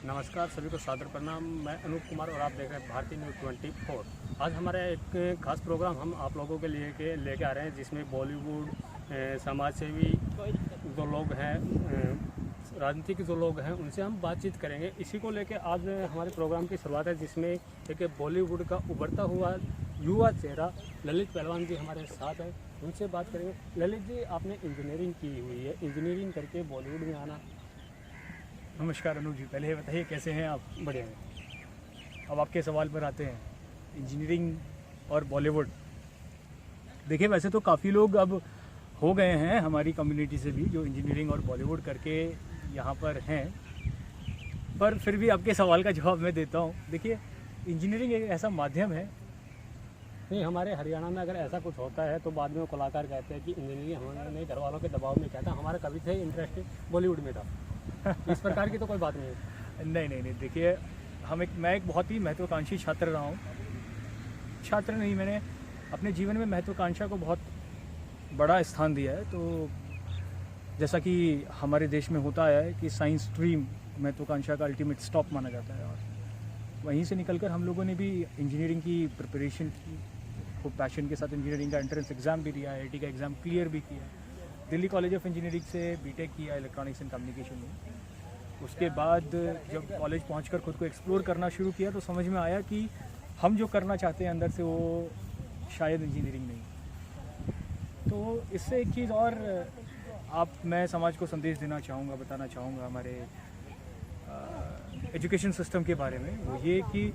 नमस्कार सभी को सादर प्रणाम। मैं अनूप कुमार और आप देख रहे हैं भारतीय न्यूज़ 24। आज हमारा एक खास प्रोग्राम हम आप लोगों के लिए लेके आ रहे हैं, जिसमें बॉलीवुड, समाज सेवी जो लोग हैं, राजनीतिक जो लोग हैं, उनसे हम बातचीत करेंगे। इसी को लेके आज हमारे प्रोग्राम की शुरुआत है, जिसमें एक बॉलीवुड का उभरता हुआ युवा चेहरा ललित पहलवान जी हमारे साथ है, उनसे बात करेंगे। ललित जी, आपने इंजीनियरिंग की हुई है, इंजीनियरिंग करके बॉलीवुड में आना। नमस्कार अनूप जी, पहले बताइए कैसे हैं आप? बढ़िया है। अब आपके सवाल पर आते हैं, इंजीनियरिंग और बॉलीवुड। देखिए, वैसे तो काफ़ी लोग अब हो गए हैं हमारी कम्युनिटी से भी, जो इंजीनियरिंग और बॉलीवुड करके यहाँ पर हैं, पर फिर भी आपके सवाल का जवाब मैं देता हूँ। देखिए, इंजीनियरिंग एक ऐसा माध्यम है। नहीं, हमारे हरियाणा में अगर ऐसा कुछ होता है तो बाद में वो कलाकार कहते हैं कि इंजीनियरिंग हमने घर वालों के दबाव में कहता, हमारा कभी से इंटरेस्ट बॉलीवुड में था। इस प्रकार की तो कोई बात नहीं है। नहीं, देखिए, मैं एक बहुत ही महत्वाकांक्षी छात्र रहा हूँ। छात्र नहीं, मैंने अपने जीवन में महत्वाकांक्षा को बहुत बड़ा स्थान दिया है। तो जैसा कि हमारे देश में होता है कि साइंस स्ट्रीम महत्वाकांक्षा का अल्टीमेट स्टॉप माना जाता है, और वहीं से निकलकर हम लोगों ने भी इंजीनियरिंग की प्रिपरेशन की, खूब पैशन के साथ इंजीनियरिंग का एंट्रेंस एग्ज़ाम भी दिया, IIT का एग्ज़ाम क्लियर भी किया, दिल्ली कॉलेज ऑफ इंजीनियरिंग से बीटेक किया इलेक्ट्रॉनिक्स एंड कम्युनिकेशन में। उसके बाद जब कॉलेज पहुंचकर खुद को एक्सप्लोर करना शुरू किया तो समझ में आया कि हम जो करना चाहते हैं अंदर से, वो शायद इंजीनियरिंग नहीं। तो इससे एक चीज़ और मैं समाज को संदेश देना चाहूँगा, बताना चाहूँगा हमारे एजुकेशन सिस्टम के बारे में। वो ये कि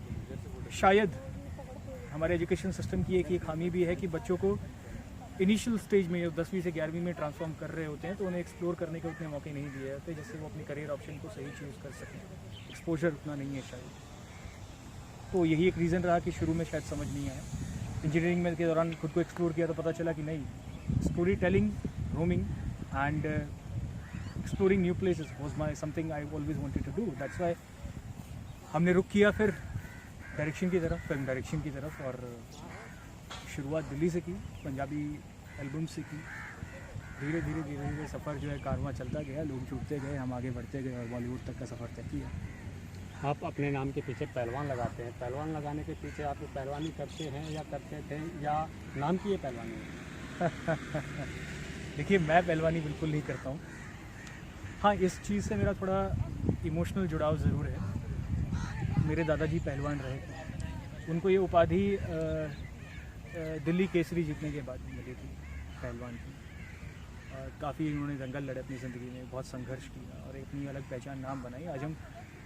शायद हमारे एजुकेशन सिस्टम की एक ये खामी भी है कि बच्चों को इनिशियल स्टेज में, जो 10वीं से 11वीं में ट्रांसफॉर्म कर रहे होते हैं, तो उन्हें एक्सप्लोर करने के उतने मौके नहीं दिए जाते जिससे वो अपने करियर ऑप्शन को सही चूज़ कर सकें। एक्सपोजर उतना नहीं है शायद, तो यही एक रीज़न रहा कि शुरू में शायद समझ नहीं आया। इंजीनियरिंग में के दौरान खुद को एक्सप्लोर किया तो पता चला कि नहीं, story telling, roaming and exploring new places was my something I always wanted to do. That's why हमने रुख किया फिर डायरेक्शन की तरफ, फिल्म डायरेक्शन की तरफ, और शुरुआत दिल्ली से की, पंजाबी एल्बम से की। धीरे धीरे सफ़र जो है कारवां चलता गया, लोग जुड़ते गए, हम आगे बढ़ते गए और बॉलीवुड तक का सफ़र तय किया। आप अपने नाम के पीछे पहलवान लगाते हैं, पहलवान लगाने के पीछे आप पहलवानी करते हैं या करते थे, या नाम की ये पहलवानी है? देखिए, मैं पहलवानी बिल्कुल नहीं करता हूँ। हाँ, इस चीज़ से मेरा थोड़ा इमोशनल जुड़ाव ज़रूर है। मेरे दादाजी पहलवान रहे थे, उनको ये उपाधि दिल्ली केसरी जीतने के बाद मिली थी पहलवान की। काफ़ी उन्होंने जंगल लड़े अपनी ज़िंदगी में, बहुत संघर्ष किया और अपनी अलग पहचान, नाम बनाई। आज हम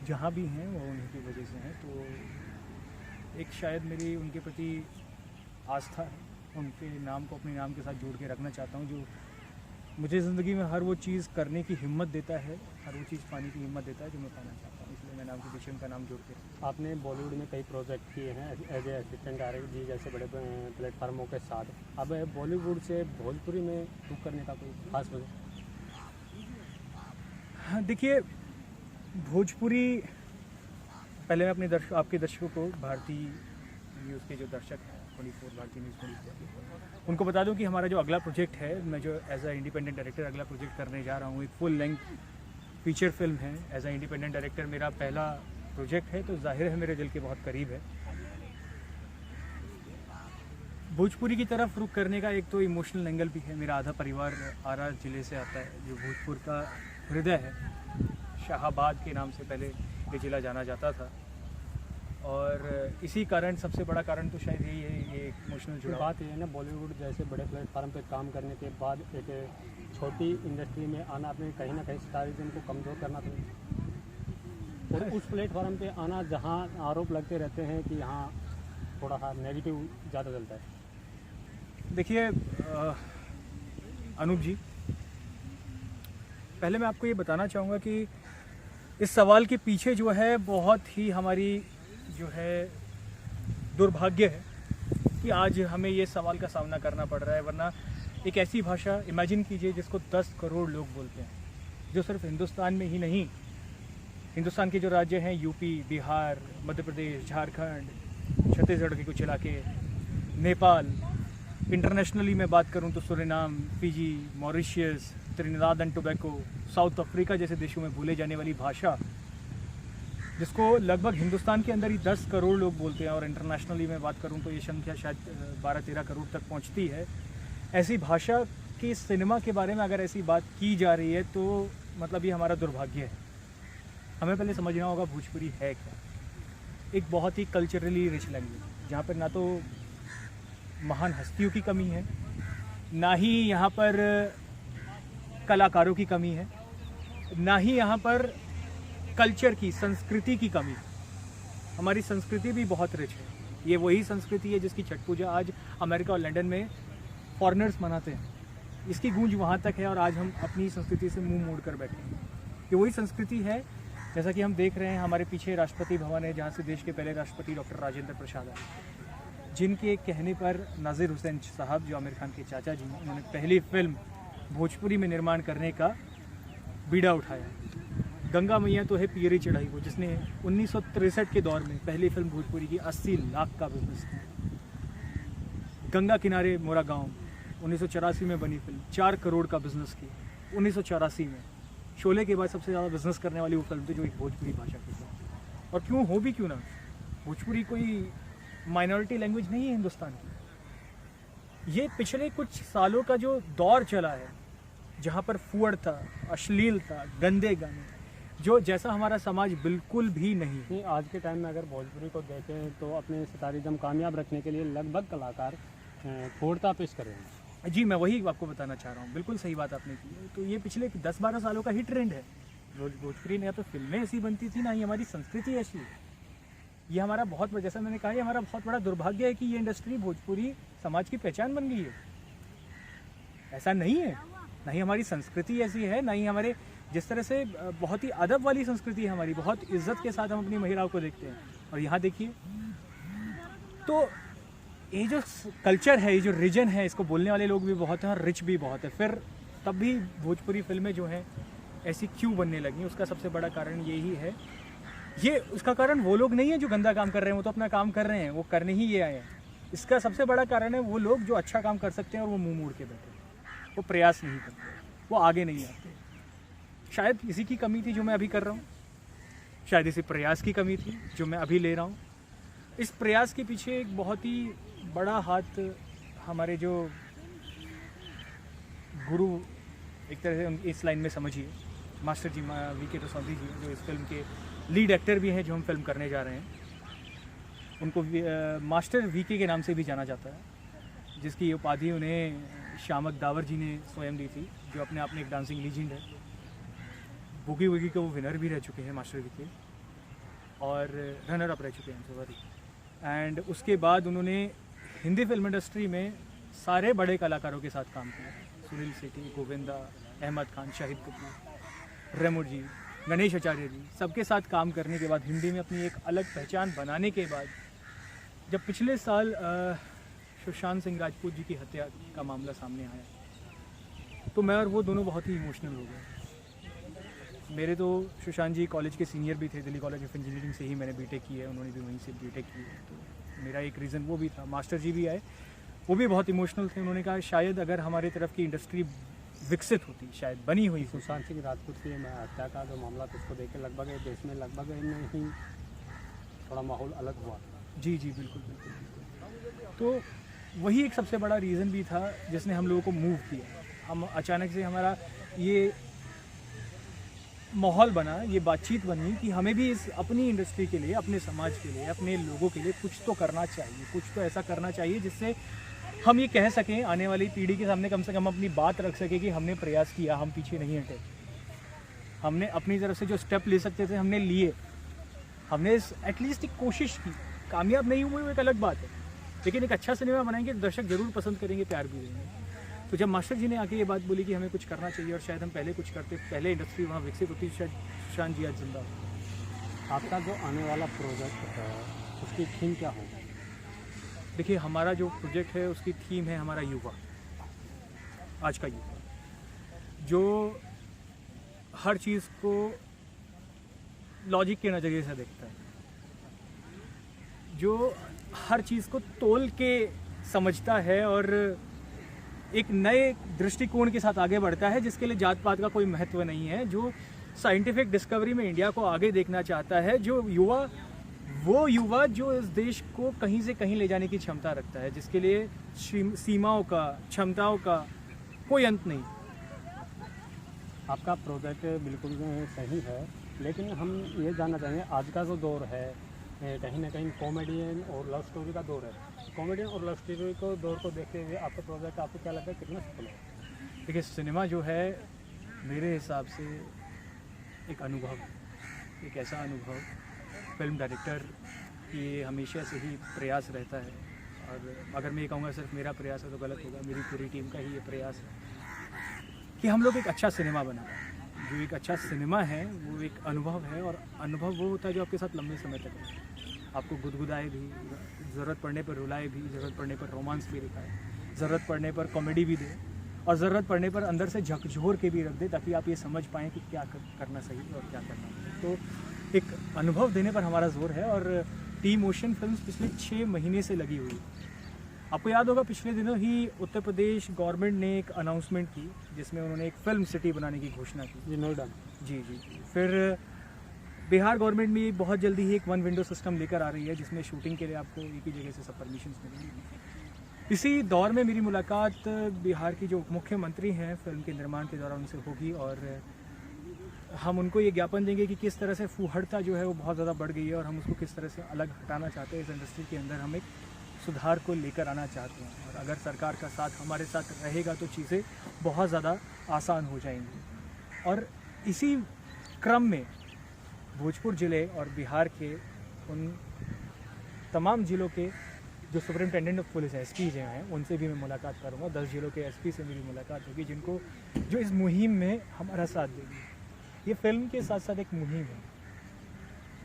जहाँ भी हैं वो उन्हीं की वजह से हैं। तो एक शायद मेरी उनके प्रति आस्था है, उनके नाम को अपने नाम के साथ जोड़ के रखना चाहता हूँ, जो मुझे ज़िंदगी में हर वो चीज़ करने की हिम्मत देता है, हर वो चीज़ पाने की हिम्मत देता है जो मैं पाना चाहता हूँ। इसलिए मैं नाम के पीछे उनका नाम जोड़ के। आपने बॉलीवुड में कई प्रोजेक्ट किए हैं एज ए असिस्टेंट डायरेक्टर जी जैसे बड़े प्लेटफार्मों के साथ। अब बॉलीवुड से भोजपुरी में रुख करने का कोई खास वजह? हाँ, देखिए, भोजपुरी, पहले मैं अपने आपके दर्शकों को, भारतीय न्यूज़ के जो दर्शक हैं 24, भारतीय न्यूज़ 24, उनको बता दूं कि हमारा जो अगला प्रोजेक्ट है, मैं जो एज अ इंडिपेंडेंट डायरेक्टर अगला प्रोजेक्ट करने जा रहा हूँ, एक फुल लेंथ फीचर फिल्म है। एज अ इंडिपेंडेंट डायरेक्टर मेरा पहला प्रोजेक्ट है, तो जाहिर है मेरे दिल के बहुत करीब है। भोजपुरी की तरफ रुख करने का एक तो इमोशनल एंगल भी है। मेरा आधा परिवार आरा ज़िले से आता है, जो भोजपुर का हृदय है। शाहाबाद के नाम से पहले ये ज़िला जाना जाता था, और इसी कारण, सबसे बड़ा कारण तो शायद यही है, ये इमोशनल जुड़ाव। बात ये है ना, बॉलीवुड जैसे बड़े प्लेटफार्म पे काम करने के बाद एक छोटी इंडस्ट्री में आना, अपने कहीं ना कहीं स्टारिज्म को कमज़ोर करना था, और उस प्लेटफार्म पे आना जहाँ आरोप लगते रहते हैं कि यहाँ थोड़ा सा नेगेटिव ज़्यादा चलता है। देखिए अनूप जी, पहले मैं आपको ये बताना चाहूँगा कि इस सवाल के पीछे जो है बहुत ही हमारी जो है दुर्भाग्य है कि आज हमें ये सवाल का सामना करना पड़ रहा है। वरना एक ऐसी भाषा इमेजिन कीजिए जिसको 10 करोड़ लोग बोलते हैं, जो सिर्फ हिंदुस्तान में ही नहीं, हिंदुस्तान के जो राज्य हैं, यूपी, बिहार, मध्य प्रदेश, झारखंड, छत्तीसगढ़ के कुछ इलाके, नेपाल, इंटरनेशनली मैं बात करूं तो Suriname, Fiji, Mauritius, Trinidad and tobacco, south Africa जैसे देशों में बोले जाने वाली भाषा जिसको लगभग हिंदुस्तान के अंदर ही 10 करोड़ लोग बोलते हैं, और इंटरनेशनली मैं बात करूं तो ये संख्या शायद 12-13 करोड़ तक पहुंचती है। ऐसी भाषा के सिनेमा के बारे में अगर ऐसी बात की जा रही है तो मतलब ये हमारा दुर्भाग्य है। हमें पहले समझना होगा भोजपुरी है क्या। एक बहुत ही कल्चरली रिच लैंग्वेज, जहाँ पर ना तो महान हस्तियों की कमी है, ना ही यहाँ पर कलाकारों की कमी है, ना ही यहाँ पर कल्चर की, संस्कृति की कमी है। हमारी संस्कृति भी बहुत रिच है। ये वही संस्कृति है जिसकी छठ पूजा आज अमेरिका और लंदन में फॉरेनर्स मनाते हैं। इसकी गूंज वहाँ तक है और आज हम अपनी संस्कृति से मुंह मोड़ कर बैठे हैं। ये वही संस्कृति है, जैसा कि हम देख रहे हैं हमारे पीछे राष्ट्रपति भवन है, जहाँ से देश के पहले राष्ट्रपति डॉक्टर राजेंद्र प्रसाद आए, जिनके कहने पर नाजिर हुसैन साहब, जो आमिर खान के चाचा जी हैं, उन्होंने पहली फिल्म भोजपुरी में निर्माण करने का बीड़ा उठाया। गंगा मैया तो है पियरी चढ़ाई वो, जिसने 1963 के दौर में पहली फिल्म भोजपुरी की 80 लाख का बिजनेस किया। गंगा किनारे मोरा गांव 1984 में बनी फिल्म 4 करोड़ का बिजनेस किया 1984 में। शोले के बाद सबसे ज़्यादा बिजनेस करने वाली वो फिल्म थी जो एक भोजपुरी भाषा की थी। और क्यों हो भी क्यों ना, भोजपुरी कोई माइनॉरिटी लैंग्वेज नहीं है हिंदुस्तान की। ये पिछले कुछ सालों का जो दौर चला है, जहाँ पर फुअड़ था, अश्लील था, गंदे गाने, जो जैसा हमारा समाज बिल्कुल भी नहीं। आज के टाइम में अगर भोजपुरी को देखें तो अपने सितारिज़म कामयाब रखने के लिए लगभग कलाकार फोड़ता पेश कर रहे हैं। जी, मैं वही आपको बताना चाह रहा हूँ, बिल्कुल सही बात आपने की है। तो ये पिछले 10-12 सालों का ही ट्रेंड है। भोजपुरी ने या तो फिल्में ऐसी बनती थी, ना ही हमारी संस्कृति ऐसी है। ये हमारा बहुत, जैसा मैंने कहा, ये हमारा बहुत बड़ा दुर्भाग्य है कि ये इंडस्ट्री भोजपुरी समाज की पहचान बन गई है। ऐसा नहीं है, ना ही हमारी संस्कृति ऐसी है, ना ही हमारे, जिस तरह से बहुत ही अदब वाली संस्कृति है हमारी, बहुत इज्जत के साथ हम अपनी महिलाओं को देखते हैं। और यहाँ देखिए तो ये जो कल्चर है, ये जो रीजन है, इसको बोलने वाले लोग भी बहुत हैं और रिच भी बहुत है। फिर तब भी भोजपुरी फिल्में जो हैं ऐसी क्यों बनने लगी, उसका सबसे बड़ा कारण यही है। ये उसका कारण वो लोग नहीं है जो गंदा काम कर रहे हैं, वो तो अपना काम कर रहे हैं, वो करने ही ये आए हैं। इसका सबसे बड़ा कारण है वो लोग जो अच्छा काम कर सकते हैं और वो मुंह मोड़ के बैठे, वो प्रयास नहीं करते, वो आगे नहीं आते। शायद इसी की कमी थी जो मैं अभी कर रहा हूँ, शायद इसी प्रयास की कमी थी जो मैं अभी ले रहा हूँ। इस प्रयास के पीछे एक बहुत ही बड़ा हाथ हमारे जो गुरु, एक तरह से इस लाइन में समझिए, मास्टर जी वीके रसौंधी जी, जो इस फिल्म के लीड एक्टर भी हैं, जो हम फिल्म करने जा रहे हैं। उनको मास्टर वीके के नाम से भी जाना जाता है, जिसकी उपाधि उन्हें श्यामक दावर जी ने स्वयं दी थी, जो अपने आप में एक डांसिंग लीजेंड है। बूगी वूगी के वो विनर भी रह चुके हैं मास्टर वीके, और रनर अप रह चुके हैं, सॉरी। एंड उसके बाद उन्होंने हिंदी फिल्म इंडस्ट्री में सारे बड़े कलाकारों के साथ काम किया, सुनील शेट्टी, गोविंदा, अहमद खान, शाहिद कपूर, रेमो जी, गणेश आचार्य जी, सबके साथ काम करने के बाद, हिंदी में अपनी एक अलग पहचान बनाने के बाद, जब पिछले साल सुशांत सिंह राजपूत जी की हत्या का मामला सामने आया, तो मैं और वो दोनों बहुत ही इमोशनल हो गए। मेरे तो सुशांत जी कॉलेज के सीनियर भी थे, दिल्ली कॉलेज ऑफ इंजीनियरिंग से ही मैंने बीटेक की है, उन्होंने भी वहीं से बीटेक की है। तो मेरा एक रीज़न वो भी था। मास्टर जी भी आए, वो भी बहुत इमोशनल थे। उन्होंने कहा शायद अगर हमारे तरफ की इंडस्ट्री विकसित होती, शायद बनी हुई। सुशांत सिंह राजपूत की हत्या का जो मामला था, उसको देख के लगभग देश में लगभग ही थोड़ा माहौल अलग हुआ। जी जी, बिल्कुल बिल्कुल बिल्कुल। तो वही एक सबसे बड़ा रीज़न भी था जिसने हम लोगों को मूव किया। हम अचानक से हमारा ये माहौल बना, ये बातचीत बनी कि हमें भी इस अपनी इंडस्ट्री के लिए, अपने समाज के लिए, अपने लोगों के लिए कुछ तो करना चाहिए, कुछ तो ऐसा करना चाहिए जिससे हम ये कह सकें, आने वाली पीढ़ी के सामने कम से कम अपनी बात रख सकें कि हमने प्रयास किया, हम पीछे नहीं हटे, हमने अपनी तरफ से जो स्टेप ले सकते थे हमने लिए, हमने एटलीस्ट एक कोशिश की। कामयाब नहीं हुए वो एक अलग बात है, लेकिन एक अच्छा सिनेमा बनाएंगे तो दर्शक जरूर पसंद करेंगे, प्यार भी देंगे। तो जब मास्टर जी ने आके ये बात बोली कि हमें कुछ करना चाहिए और शायद हम पहले कुछ करते, पहले इंडस्ट्री वहाँ विकसित होती, शायद सुशांत जी आज जिंदा हो। आपका जो आने वाला प्रोजेक्ट है उसकी थीम क्या होगी? देखिए, हमारा जो प्रोजेक्ट है उसकी थीम है हमारा युवा, आज का युवा, जो हर चीज़ को लॉजिक के नज़रिए से देखता है, जो हर चीज़ को तोल के समझता है और एक नए दृष्टिकोण के साथ आगे बढ़ता है, जिसके लिए जात पात का कोई महत्व नहीं है, जो साइंटिफिक डिस्कवरी में इंडिया को आगे देखना चाहता है, जो वो युवा जो इस देश को कहीं से कहीं ले जाने की क्षमता रखता है, जिसके लिए सीमाओं का, क्षमताओं का कोई अंत नहीं। आपका प्रोजेक्ट बिल्कुल सही है, लेकिन हम ये जानना चाहेंगे आज का जो दौर है कहीं ना कहीं कॉमेडियन और लव स्टोरी का दौर है। कॉमेडियन और लव स्टोरी को दौर को देखते हुए आपका प्रोजेक्ट आपको क्या लगता है कितना सफल है? देखिए, सिनेमा जो है मेरे हिसाब से एक अनुभव, एक ऐसा अनुभव, फिल्म डायरेक्टर की हमेशा से ही प्रयास रहता है, और अगर मैं ये कहूँगा सिर्फ मेरा प्रयास है तो गलत होगा, मेरी पूरी टीम का ही ये प्रयास है कि हम लोग एक अच्छा सिनेमा बनाएं। जो एक अच्छा सिनेमा है वो एक अनुभव है, और अनुभव वो होता है जो आपके साथ लंबे समय तक है, आपको गुदगुदाए भी, ज़रूरत पड़ने पर रुलाए भी, ज़रूरत पड़ने पर रोमांस भी दिखाए, ज़रूरत पड़ने पर कॉमेडी भी दे, और ज़रूरत पड़ने पर अंदर से झकझोर के भी रख दे, ताकि आप ये समझ पाएँ कि क्या करना सही है और क्या करना है। तो एक अनुभव देने पर हमारा जोर है, और टीम ओशन फिल्म्स पिछले 6 महीने से लगी हुई है। आपको याद होगा पिछले दिनों ही उत्तर प्रदेश गवर्नमेंट ने एक अनाउंसमेंट की, जिसमें उन्होंने एक फिल्म सिटी बनाने की घोषणा की। जी, नोएडा। जी। फिर बिहार गवर्नमेंट भी बहुत जल्दी ही एक 1 विंडो सिस्टम लेकर आ रही है, जिसमें शूटिंग के लिए आपको एक ही जगह से सब परमिशंस मिलेंगी। इसी दौर में मेरी मुलाकात बिहार की जो मुख्यमंत्री हैं फिल्म के निर्माण के दौरान उनसे होगी, और हम उनको ये ज्ञापन देंगे कि किस तरह से फूहड़ता जो है वो बहुत ज़्यादा बढ़ गई है, और हम उसको किस तरह से अलग हटाना चाहते हैं। इस इंडस्ट्री के अंदर हम एक सुधार को लेकर आना चाहते हैं, और अगर सरकार का साथ हमारे साथ रहेगा तो चीज़ें बहुत ज़्यादा आसान हो जाएंगी। और इसी क्रम में भोजपुर ज़िले और बिहार के उन तमाम ज़िलों के जो सुपरिटेंडेंट ऑफ पुलिस एसपी जो हैं उनसे भी मैं मुलाकात करूँगा। 10 ज़िलों के एसपी से मेरी मुलाकात होगी, जिनको जो इस मुहिम में हमारा साथ देगी। ये फिल्म के साथ साथ एक मुहिम है।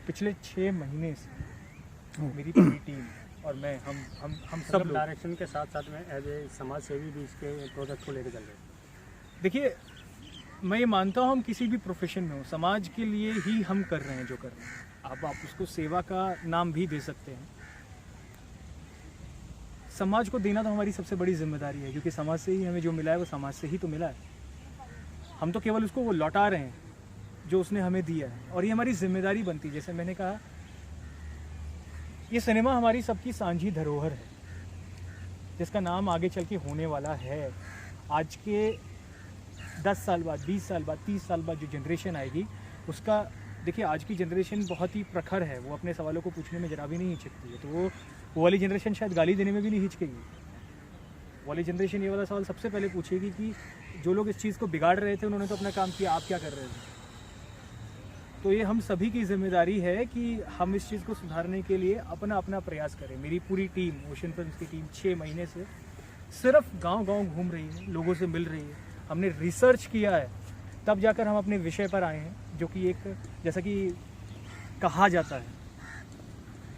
पिछले 6 महीने से मेरी पूरी टीम और मैं हम सब लोग डायरेक्शन के साथ साथ में एज ए समाज सेवी भी इसके प्रोजेक्ट को लेकर चल रहे हैं। देखिए, मैं ये मानता हूँ हम किसी भी प्रोफेशन में हो, समाज के लिए ही हम कर रहे हैं जो कर रहे हैं। आप उसको सेवा का नाम भी दे सकते हैं। समाज को देना तो हमारी सबसे बड़ी जिम्मेदारी है, क्योंकि समाज से ही हमें जो मिला है वो समाज से ही तो मिला है। हम तो केवल उसको वो लौटा रहे हैं जो उसने हमें दिया है, और ये हमारी जिम्मेदारी बनती है। जैसे मैंने कहा, ये सिनेमा हमारी सबकी सांझी धरोहर है, जिसका नाम आगे चल के होने वाला है। आज के 10 साल बाद, 20 साल बाद, 30 साल बाद जो जनरेशन आएगी उसका, देखिए आज की जनरेशन बहुत ही प्रखर है, वो अपने सवालों को पूछने में जरा भी नहीं हिचकती है। तो वो वाली जनरेशन शायद गाली देने में भी नहीं हिचकेगी। वो वाली जनरेशन ये वाला सवाल सबसे पहले पूछेगी कि जो लोग इस चीज़ को बिगाड़ रहे थे उन्होंने तो अपना काम किया, आप क्या कर रहे थे। तो ये हम सभी की जिम्मेदारी है कि हम इस चीज़ को सुधारने के लिए अपना अपना प्रयास करें। मेरी पूरी टीम, ओशन फिल्म्स की टीम 6 महीने से सिर्फ गांव-गांव घूम रही है, लोगों से मिल रही है। हमने रिसर्च किया है, तब जाकर हम अपने विषय पर आए हैं, जो कि एक, जैसा कि कहा जाता है,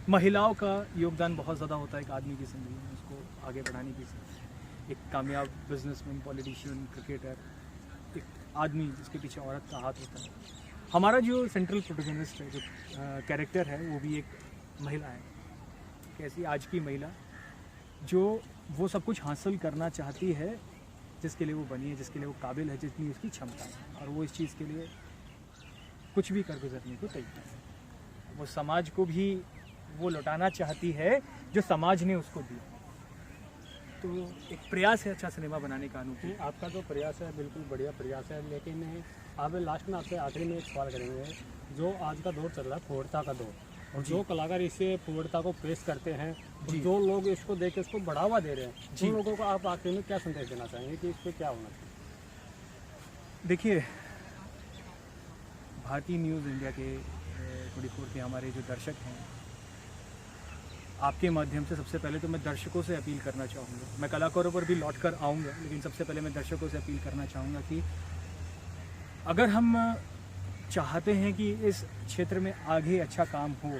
महिलाओं का योगदान बहुत ज़्यादा होता है एक आदमी की ज़िंदगी में, उसको आगे बढ़ाने की। एक कामयाब बिजनेसमैन, पॉलिटिशियन, क्रिकेटर, एक आदमी जिसके पीछे औरत का हाथ होता है। हमारा जो सेंट्रल प्रोटोगनिस्ट है, जो कैरेक्टर है, वो भी एक महिला है। कैसी आज की महिला जो वो सब कुछ हासिल करना चाहती है जिसके लिए वो बनी है, जिसके लिए वो काबिल है, जितनी उसकी क्षमता है, और वो इस चीज़ के लिए कुछ भी कर गुजरने को तैयार है। वो समाज को भी वो लौटाना चाहती है जो समाज ने उसको दिया। तो एक प्रयास है अच्छा सिनेमा बनाने का। अनूठी आपका जो प्रयास है बिल्कुल बढ़िया प्रयास है, लेकिन आप लास्ट में आपसे आखिरी में एक सवाल करेंगे। जो आज का दौर चल रहा है फूहड़ता का दौर, और जो कलाकार इसे फूहड़ता को पेश करते हैं, जो लोग इसको देख के इसको बढ़ावा दे रहे हैं, उन लोगों को आप आखिर में क्या संदेश देना चाहेंगे कि इस पर क्या होना चाहिए? देखिए, भारतीय न्यूज़ इंडिया के 24 के हमारे जो दर्शक हैं, आपके माध्यम से सबसे पहले तो मैं दर्शकों से अपील करना चाहूँगा। मैं कलाकारों पर भी लौट कर आऊँगा, लेकिन सबसे पहले मैं दर्शकों से अपील करना चाहूँगा कि अगर हम चाहते हैं कि इस क्षेत्र में आगे अच्छा काम हो,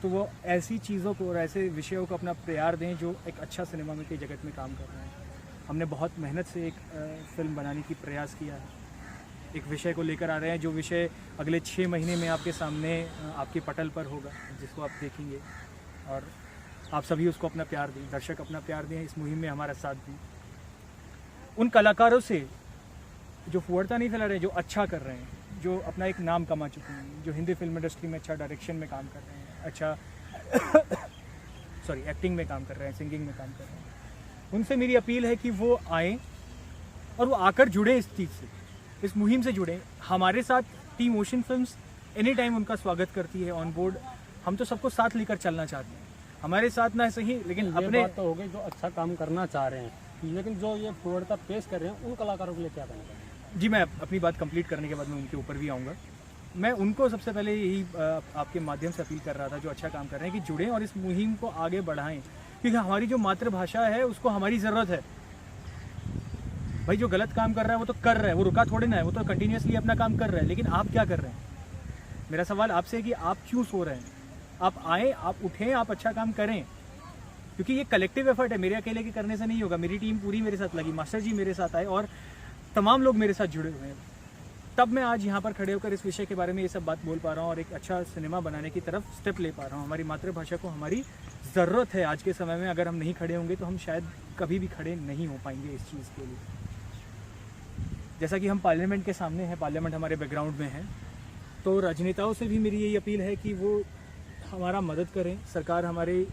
तो वो ऐसी चीज़ों को और ऐसे विषयों को अपना प्यार दें जो एक अच्छा सिनेमा में के जगत में काम कर रहे हैं। हमने बहुत मेहनत से एक फिल्म बनाने की प्रयास किया है, एक विषय को लेकर आ रहे हैं, जो विषय अगले 6 महीने में आपके सामने आपके पटल पर होगा, जिसको आप देखेंगे, और आप सभी उसको अपना प्यार दें, दर्शक अपना प्यार दें, इस मुहिम में हमारा साथ दें। उन कलाकारों से जो फूहड़ता नहीं फैला रहे, जो अच्छा कर रहे हैं, जो अपना एक नाम कमा चुके हैं, जो हिंदी फिल्म इंडस्ट्री में अच्छा डायरेक्शन में काम कर रहे हैं, अच्छा सॉरी एक्टिंग में काम कर रहे हैं, सिंगिंग में काम कर रहे हैं, उनसे मेरी अपील है कि वो आएँ और वो आकर जुड़े इस चीज़ से, इस मुहिम से जुड़े हमारे साथ। Team ocean films any time उनका स्वागत करती है ऑन बोर्ड। हम तो सबको साथ लेकर चलना चाहते हैं, हमारे साथ ना सही लेकिन ये अपने बात तो हो गई जो अच्छा काम करना चाह रहे हैं, लेकिन जो ये पूर्णता पेश कर रहे हैं उन कलाकारों के लिए क्या कहना चाहिए? जी, मैं अपनी बात कंप्लीट करने के बाद मैं उनके ऊपर भी आऊँगा। मैं उनको सबसे पहले यही आपके माध्यम से अपील कर रहा था, जो अच्छा काम कर रहे हैं, कि जुड़ें और इस मुहिम को आगे बढ़ाएं, क्योंकि हमारी जो मातृभाषा है उसको हमारी ज़रूरत है। भाई जो गलत काम कर रहा है वो तो कर रहा है, वो रुका थोड़े ना है, वो तो कंटिन्यूसली अपना काम कर रहा है, लेकिन आप क्या कर रहे हैं? मेरा सवाल आपसे है कि आप क्यों सो रहे हैं? आप आएँ, आप उठें, आप अच्छा काम करें, क्योंकि ये कलेक्टिव एफर्ट है, मेरे अकेले के करने से नहीं होगा। मेरी टीम पूरी मेरे साथ लगी, मास्टर जी मेरे साथ आए और तमाम लोग मेरे साथ जुड़े हुए हैं, तब मैं आज यहाँ पर खड़े होकर इस विषय के बारे में ये सब बात बोल पा रहा हूँ और एक अच्छा सिनेमा बनाने की तरफ स्टेप ले पा रहा हूँ। हमारी मातृभाषा को हमारी ज़रूरत है आज के समय में। अगर हम नहीं खड़े होंगे तो हम शायद कभी भी खड़े नहीं हो पाएंगे इस चीज़ के लिए। जैसा कि हम पार्लियामेंट के सामने हैं, पार्लियामेंट हमारे बैकग्राउंड में है, तो राजनेताओं से भी मेरी यही अपील है कि वो हमारा मदद करें, सरकार हमारी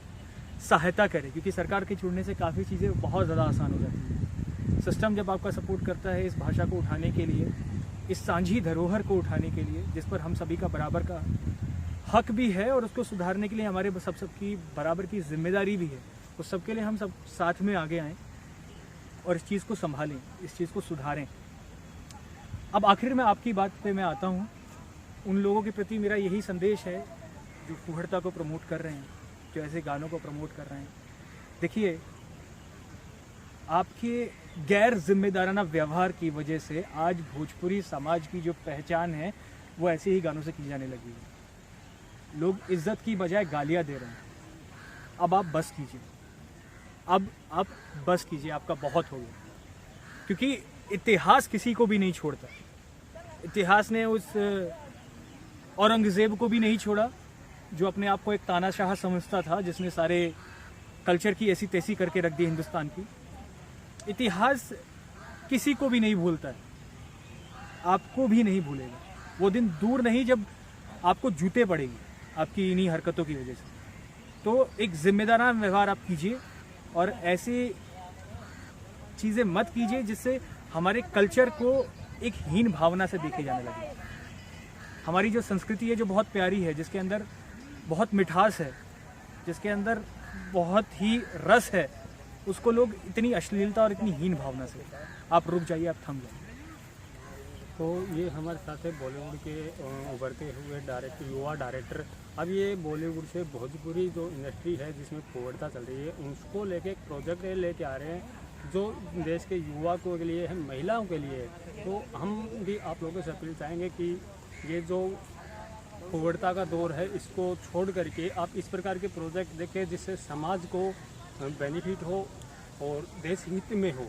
सहायता करे, क्योंकि सरकार के जुड़ने से काफ़ी चीज़ें बहुत ज़्यादा आसान हो जाती हैं। सिस्टम जब आपका सपोर्ट करता है इस भाषा को उठाने के लिए, इस सांझी धरोहर को उठाने के लिए, जिस पर हम सभी का बराबर का हक भी है और उसको सुधारने के लिए हमारे सबकी बराबर की जिम्मेदारी भी है, उस सब के लिए हम सब साथ में आगे आएँ और इस चीज़ को संभालें, इस चीज़ को सुधारें। अब आखिर में आपकी बात पे मैं आता हूँ। उन लोगों के प्रति मेरा यही संदेश है जो फूहड़ता को प्रमोट कर रहे हैं, जो ऐसे गानों को प्रमोट कर रहे हैं। देखिए, आपके गैर जिम्मेदाराना व्यवहार की वजह से आज भोजपुरी समाज की जो पहचान है वो ऐसे ही गानों से की जाने लगी है। लोग इज्जत की बजाय गालियां दे रहे हैं। अब आप बस कीजिए, अब आप बस कीजिए, आपका बहुत हो गया, क्योंकि इतिहास किसी को भी नहीं छोड़ता। इतिहास ने उस औरंगज़ेब को भी नहीं छोड़ा जो अपने आप को एक तानाशाह समझता था, जिसने सारे कल्चर की ऐसी तैसी करके रख दी हिंदुस्तान की। इतिहास किसी को भी नहीं भूलता है, आपको भी नहीं भूलेगा। वो दिन दूर नहीं जब आपको जूते पड़ेगी आपकी इन्हीं हरकतों की वजह से। तो एक जिम्मेदाराना व्यवहार आप कीजिए और ऐसी चीज़ें मत कीजिए जिससे हमारे कल्चर को एक हीन भावना से देखे जाने लगे। हमारी जो संस्कृति है जो बहुत प्यारी है, जिसके अंदर बहुत मिठास है, जिसके अंदर बहुत ही रस है, उसको लोग इतनी अश्लीलता और इतनी हीन भावना से, आप रुक जाइए, आप थम जाइए। तो ये हमारे साथ है बॉलीवुड के उभरते हुए युवा डायरेक्टर। अब ये बॉलीवुड से भोजपुरी जो इंडस्ट्री है जिसमें फूहड़ता चल रही है, उसको लेके एक प्रोजेक्ट लेके आ रहे हैं जो देश के युवकों के लिए है, महिलाओं के लिए है। तो हम भी आप लोगों से अपील चाहेंगे कि ये जो फूहड़ता का दौर है इसको छोड़ करके आप इस प्रकार के प्रोजेक्ट देखें जिससे समाज को बेनिफिट हो और देश हित में हो।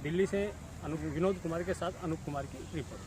दिल्ली से विनोद कुमार के साथ अनूप कुमार की रिपोर्ट।